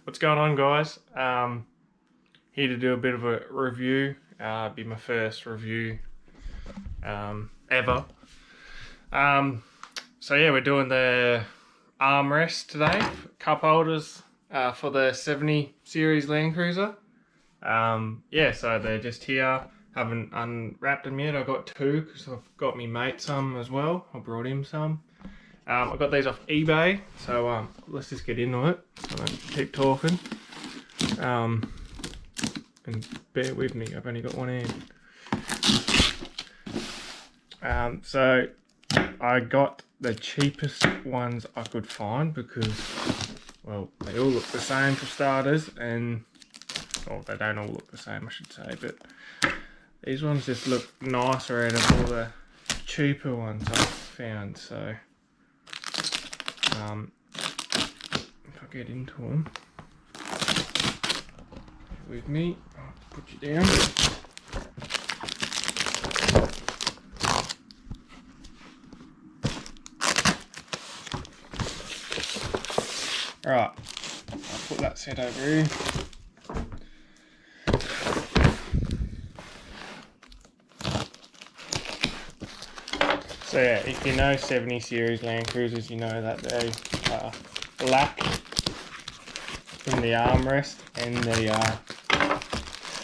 What's going on, guys? Here to do a bit of a review. Be my first review ever. So yeah, we're doing the armrest today, cup holders for the 70 series Landcruiser. Yeah, so they're just here. Haven't unwrapped them yet. I got two because I've got me mate some as well. I brought him some. I got these off eBay, so let's just get into it. I don't keep talking. And bear with me, I've only got one hand. So I got the cheapest ones I could find because, well, they all look the same for starters, and well, they don't all look the same, I should say, but these ones just look nicer out of all the cheaper ones I've found. So if I get into them, with me, I'll put you down. Right, I'll put that set over here. So yeah, if you know 70 series Landcruisers, you know that they are black in the armrest and the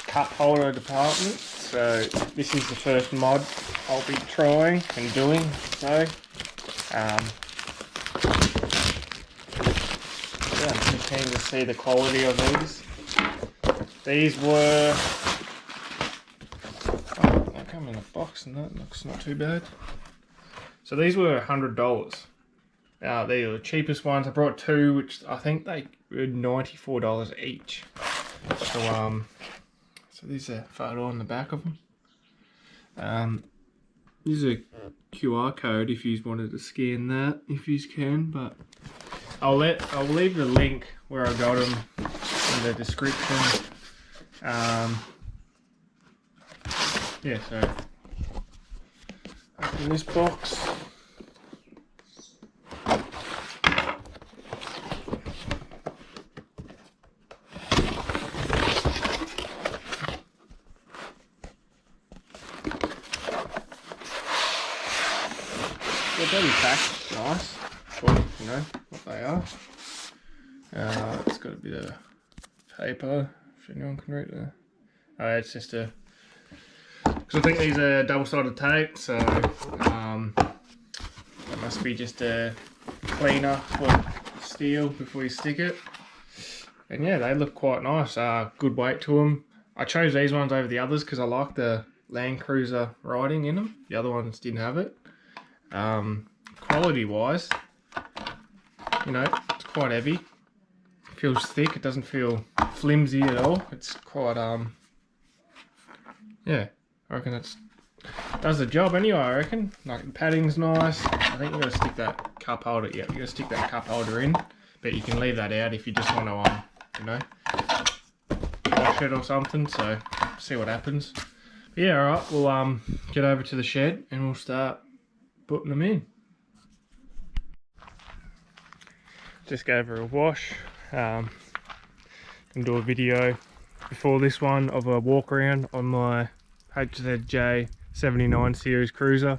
cup holder department. So this is the first mod I'll be trying and doing. So yeah, I'm keen to see the quality of these. These were, oh, they come in a box and that looks not too bad. So these were $100. They are the cheapest ones. I brought two, which I think they were $94 each. So so there's a photo on the back of them. There's a QR code if you wanted to scan that, if you can. But I'll leave the link where I got them in the description. Yeah, so in this box. They're bloody packed, nice, for, you know, what they are. It's got a bit of paper, if anyone can read that. It's just a, because I think these are double-sided tape, so it must be just a cleaner for steel before you stick it. And yeah, they look quite nice, good weight to them. I chose these ones over the others because I like the Landcruiser writing in them. The other ones didn't have it. Quality wise, you know, it's quite heavy. It feels thick, it doesn't feel flimsy at all. It's quite, yeah, I reckon it does the job anyway, I reckon. Like, the padding's nice. I think you gotta stick that cup holder, yeah, you gotta stick that cup holder in, but you can leave that out if you just want to, you know, wash it or something, so see what happens. But yeah, alright, we'll get over to the shed and we'll start putting them in. Just gave her a wash. And do a video before this one of a walk around on my HZJ 79 series cruiser.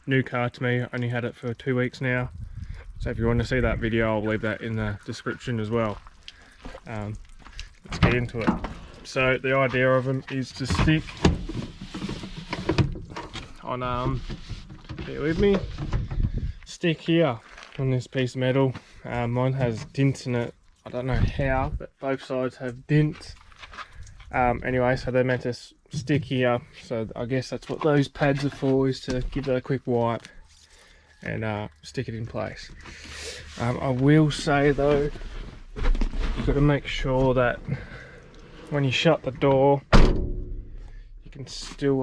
New car to me, only had it for 2 weeks now. So if you want to see that video, I'll leave that in the description as well. Let's get into it. So the idea of them is to stick on, bear with me, stick here on this piece of metal. Mine has dints in it. I don't know how, but both sides have dints. Anyway, so they're meant to stick here. So I guess that's what those pads are for, is to give that a quick wipe and stick it in place. I will say though, you've got to make sure that when you shut the door, you can still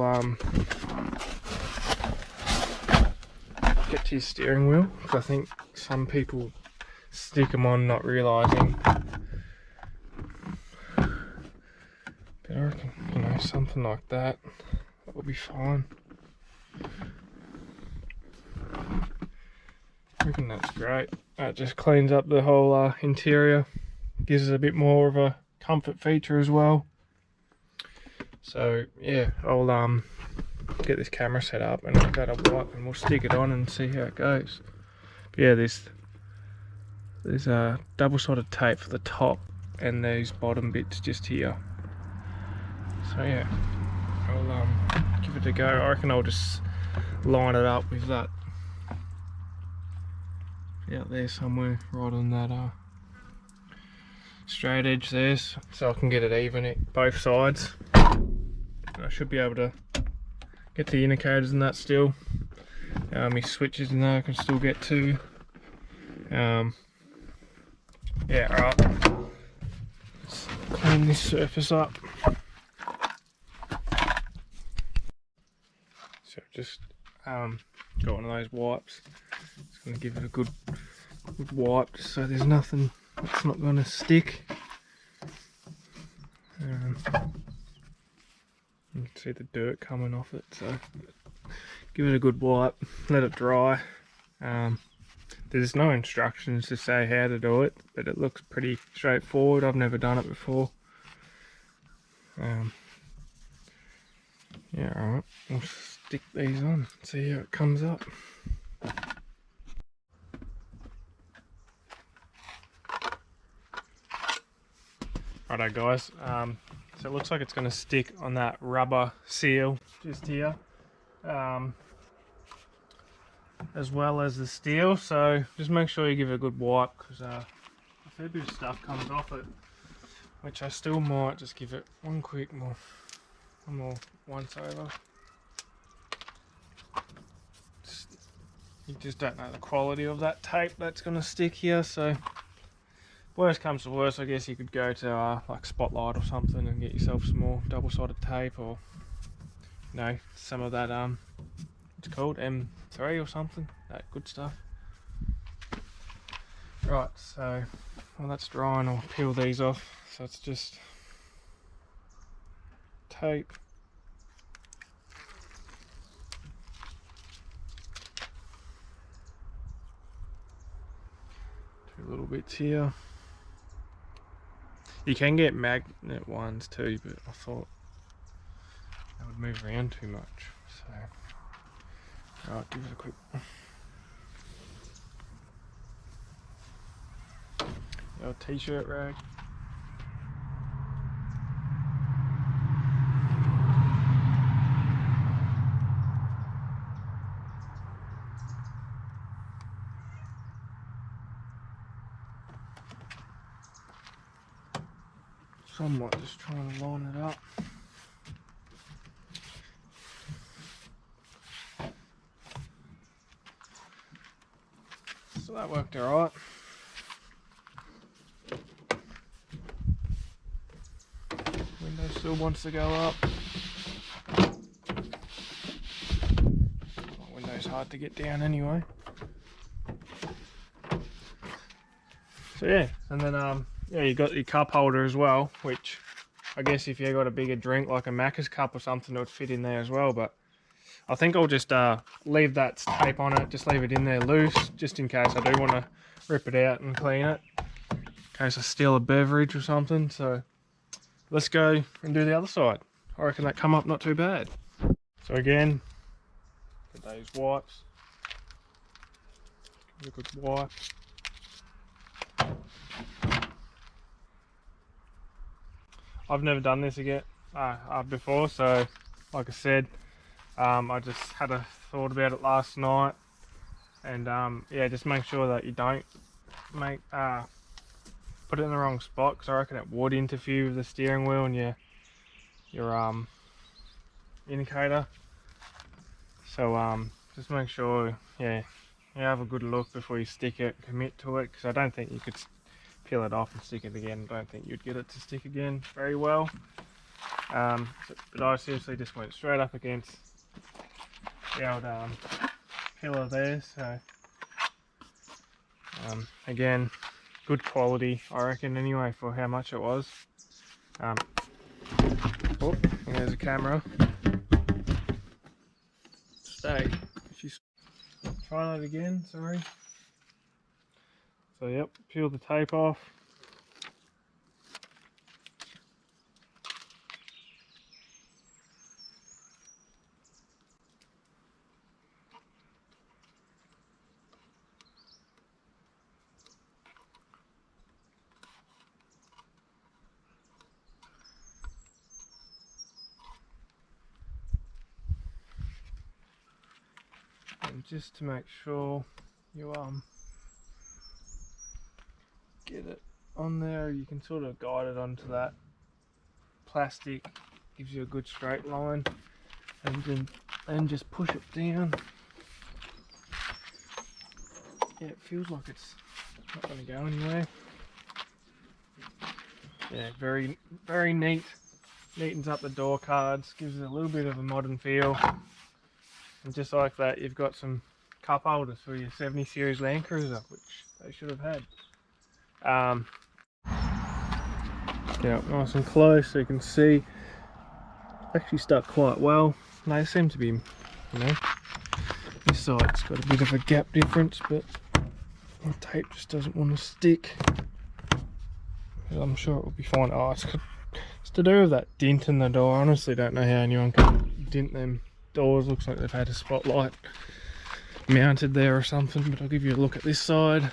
get to your steering wheel, because I think some people stick them on not realising. But I reckon, you know, something like that will be fine. I reckon that's great. That just cleans up the whole interior. gives it a bit more of a comfort feature as well. So yeah, I'll get this camera set up and I'll go to wipe and we'll stick it on and see how it goes. But yeah, there's a double-sided tape for the top and these bottom bits just here. So yeah, I'll give it a go. I reckon I'll just line it up with that out there somewhere, right on that straight edge there, so I can get it even at both sides. I should be able to get the indicators and that still. My switches and that I can still get to. Yeah, alright. Let's clean this surface up. So just got one of those wipes. Just going to give it a good wipe just so there's nothing that's not going to stick. You can see the dirt coming off it, so give it a good wipe, let it dry. There's no instructions to say how to do it, but it looks pretty straightforward. I've never done it before. Yeah, alright, we'll stick these on, see how it comes up. Righto guys, so it looks like it's going to stick on that rubber seal just here, as well as the steel, so just make sure you give it a good wipe, because a fair bit of stuff comes off it, which I still might just give it one more once over. You just don't know the quality of that tape that's going to stick here, so worst comes to worst, I guess you could go to like Spotlight or something and get yourself some more double-sided tape, or you know, some of that it's called M3 or something, that good stuff. Right, so while that's drying, I'll peel these off. So it's just tape, two little bits here. You can get magnet ones too, but I thought that would move around too much. So, alright, give it a quick. The old t-shirt rag. So I might just try and line it up. So that worked alright. Window still wants to go up. Window's hard to get down anyway. So yeah, and then yeah, you got your cup holder as well, which I guess if you got a bigger drink like a Macca's cup or something, it would fit in there as well. But I think I'll just leave that tape on it, just leave it in there loose, just in case I do want to rip it out and clean it, in case I steal a beverage or something. So let's go and do the other side. I reckon that come up not too bad. So again, put those wipes, give it a good wipe. I've never done this again before, so like I said, I just had a thought about it last night, and yeah, just make sure that you don't put it in the wrong spot, because I reckon it would interfere with the steering wheel and your indicator. So just make sure, yeah, you have a good look before you stick it, commit to it, because I don't think you could peel it off and stick it again. I don't think you'd get it to stick again very well. But I seriously just went straight up against the old pillar there. So again, good quality, I reckon, anyway, for how much it was. Oh, there's a camera. Stay. If you try that again, sorry. So yep, peel the tape off. just to make sure you get it on there. You can sort of guide it onto that plastic, gives you a good straight line, and then just push it down. Yeah, it feels like it's not going to go anywhere. Yeah, very neat. Neatens up the door cards, gives it a little bit of a modern feel. And just like that, you've got some cup holders for your 70 series Landcruiser, which they should have had. Yeah, nice and close so you can see. Actually stuck quite well. They seem to be, you know, this side's got a bit of a gap difference, but the tape just doesn't want to stick. I'm sure it will be fine. Oh, it's to do with that dent in the door. I honestly don't know how anyone can dent them doors. Looks like they've had a spotlight mounted there or something, but I'll give you a look at this side.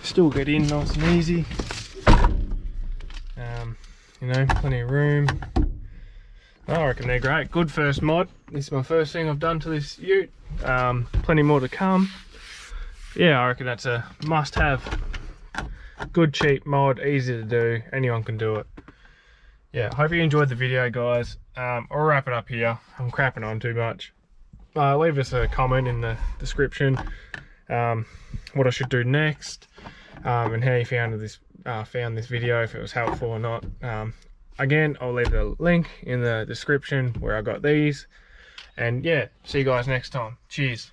Still get in nice and easy. You know, plenty of room. I reckon they're great. Good first mod. This is my first thing I've done to this ute. Plenty more to come. Yeah, I reckon that's a must-have. Good, cheap mod, easy to do. Anyone can do it. Yeah, hope you enjoyed the video, guys. I'll wrap it up here. I'm crapping on too much. Leave us a comment in the description what I should do next, and how you found this video, if it was helpful or not. Again, I'll leave a link in the description where I got these. And yeah, see you guys next time. Cheers.